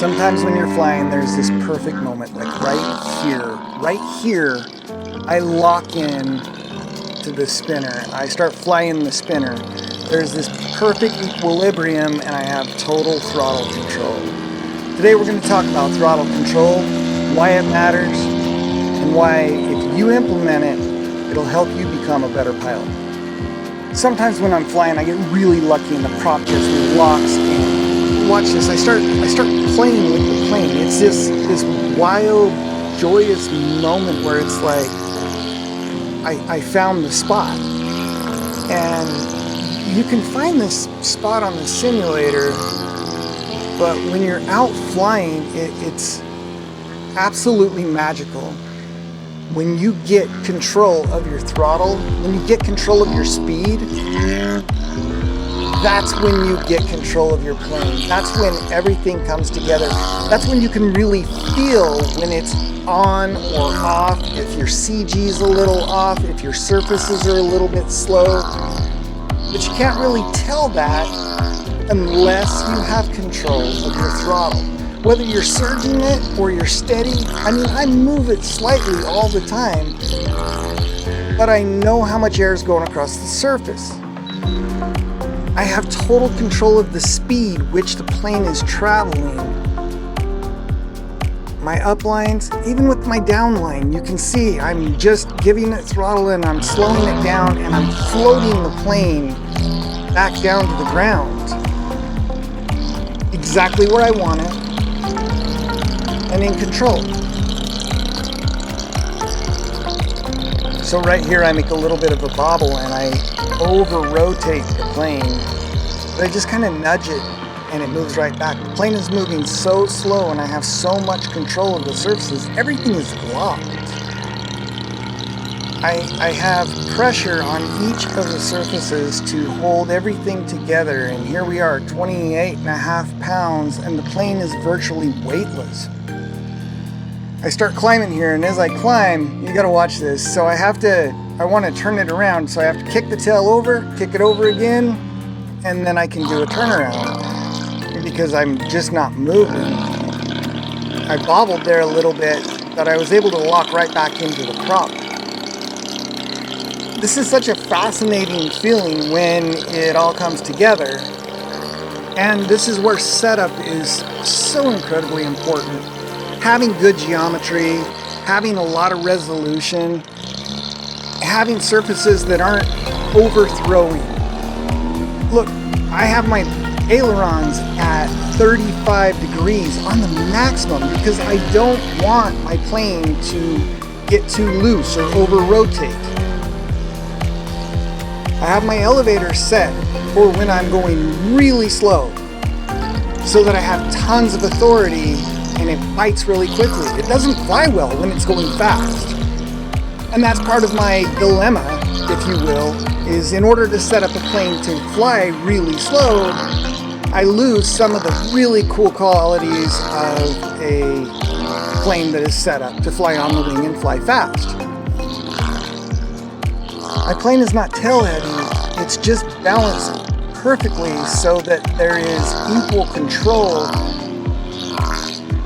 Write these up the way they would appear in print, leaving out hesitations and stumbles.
Sometimes when you're flying, there's this perfect moment, like right here, I lock in to the spinner. I start flying the spinner. There's this perfect equilibrium and I have total throttle control. Today we're going to talk about throttle control, why it matters, and why if you implement it, it'll help you become a better pilot. Sometimes when I'm flying, I get really lucky and the prop just locks in. Watch this, I start playing with the plane. It's this wild, joyous moment where it's like, I found the spot. And you can find this spot on the simulator, but when you're out flying, it's absolutely magical. When you get control of your throttle, when you get control of your speed, that's when you get control of your plane. That's when everything comes together. That's when you can really feel when it's on or off, if your CG is a little off, if your surfaces are a little bit slow. But you can't really tell that unless you have control of your throttle. Whether you're surging it or you're steady, I mean, I move it slightly all the time, but I know how much air is going across the surface. I have total control of the speed which the plane is traveling. My uplines, even with my downline, you can see I'm just giving it throttle and I'm slowing it down and I'm floating the plane back down to the ground. Exactly where I want it and in control. So right here I make a little bit of a bobble and I over-rotate the plane, but I just kind of nudge it and it moves right back. The plane is moving so slow and I have so much control of the surfaces, everything is locked. I have pressure on each of the surfaces to hold everything together, and here we are, 28.5 pounds, and the plane is virtually weightless. I start climbing here, and as I climb, you gotta watch this. So I want to turn it around, so I have to kick the tail over, kick it over again, and then I can do a turnaround because I'm just not moving. I bobbled there a little bit, but I was able to lock right back into the prop. This is such a fascinating feeling when it all comes together. And this is where setup is so incredibly important. Having good geometry, having a lot of resolution, having surfaces that aren't overthrowing. Look, I have my ailerons at 35 degrees on the maximum because I don't want my plane to get too loose or over-rotate. I have my elevator set for when I'm going really slow so that I have tons of authority and it bites really quickly. It doesn't fly well when it's going fast. And that's part of my dilemma, if you will, is in order to set up a plane to fly really slow, I lose some of the really cool qualities of a plane that is set up to fly on the wing and fly fast. My plane is not tail heavy, it's just balanced perfectly so that there is equal control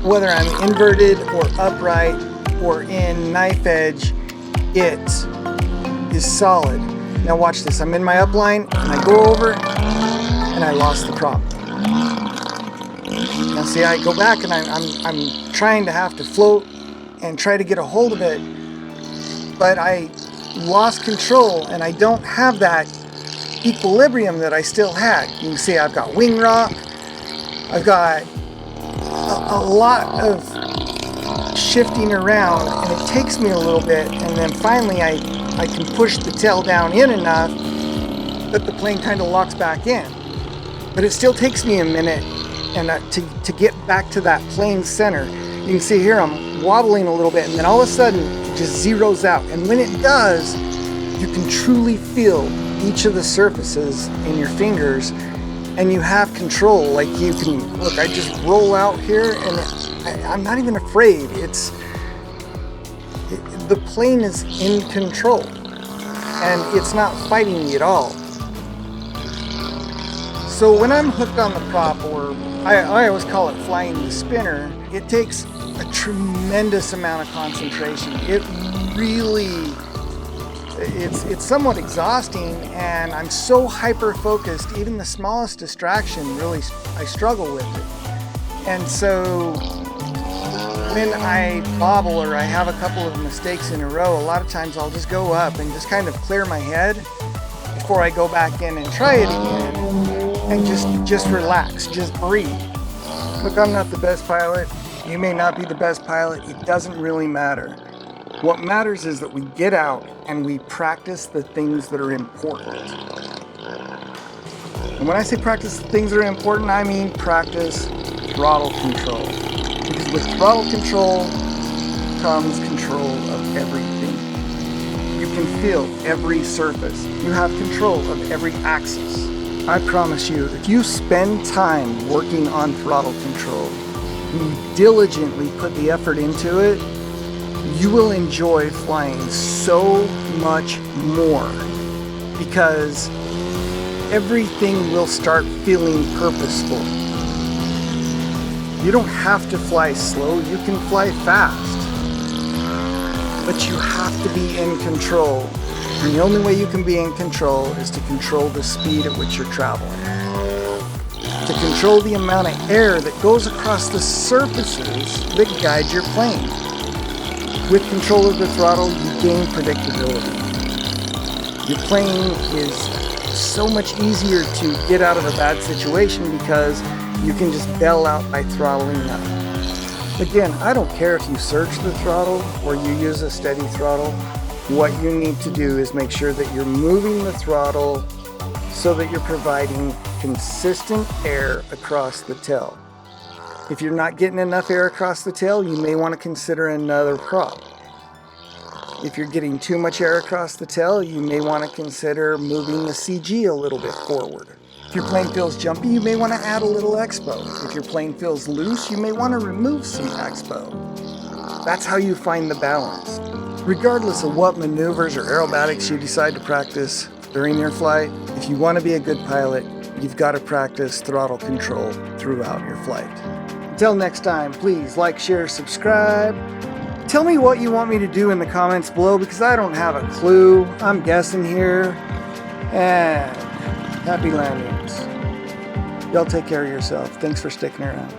whether I'm inverted or upright or in knife edge, it is solid. Now watch this, I'm in my upline and I go over and I lost the prop. Now see, I go back and I'm trying to have to float and try to get a hold of it, but I lost control and I don't have that equilibrium that I still had. You can see I've got wing rock, I've got a lot of shifting around, and it takes me a little bit, and then finally I can push the tail down in enough that the plane kind of locks back in. But it still takes me a minute and to get back to that plane center. You can see here I'm wobbling a little bit, and then all of a sudden it just zeroes out. And when it does, you can truly feel each of the surfaces in your fingers, and you have control. Like you can, look, I just roll out here and I'm not even afraid. The plane is in control and it's not fighting me at all. So when I'm hooked on the prop, or I always call it flying the spinner, it takes a tremendous amount of concentration. It really, it's somewhat exhausting, and I'm so hyper-focused, even the smallest distraction, really, I struggle with it. And so when I bobble or I have a couple of mistakes in a row, a lot of times I'll just go up and just kind of clear my head before I go back in and try it again, and just relax, just breathe. Look, I'm not the best pilot. You may not be the best pilot. It doesn't really matter. What matters is that we get out and we practice the things that are important. And when I say practice the things that are important, I mean practice throttle control. Because with throttle control comes control of everything. You can feel every surface. You have control of every axis. I promise you, if you spend time working on throttle control, you diligently put the effort into it, you will enjoy flying so much more, because everything will start feeling purposeful. You don't have to fly slow, you can fly fast, but you have to be in control. And the only way you can be in control is to control the speed at which you're traveling. To control the amount of air that goes across the surfaces that guide your plane. With control of the throttle, you gain predictability. Your plane is so much easier to get out of a bad situation because you can just bail out by throttling up. Again, I don't care if you surge the throttle or you use a steady throttle. What you need to do is make sure that you're moving the throttle so that you're providing consistent air across the tail. If you're not getting enough air across the tail, you may want to consider another prop. If you're getting too much air across the tail, you may want to consider moving the CG a little bit forward. If your plane feels jumpy, you may want to add a little expo. If your plane feels loose, you may want to remove some expo. That's how you find the balance. Regardless of what maneuvers or aerobatics you decide to practice during your flight, if you want to be a good pilot, you've got to practice throttle control throughout your flight. Until next time, please like, share, subscribe. Tell me what you want me to do in the comments below, because I don't have a clue. I'm guessing here. And happy landings. Y'all take care of yourself. Thanks for sticking around.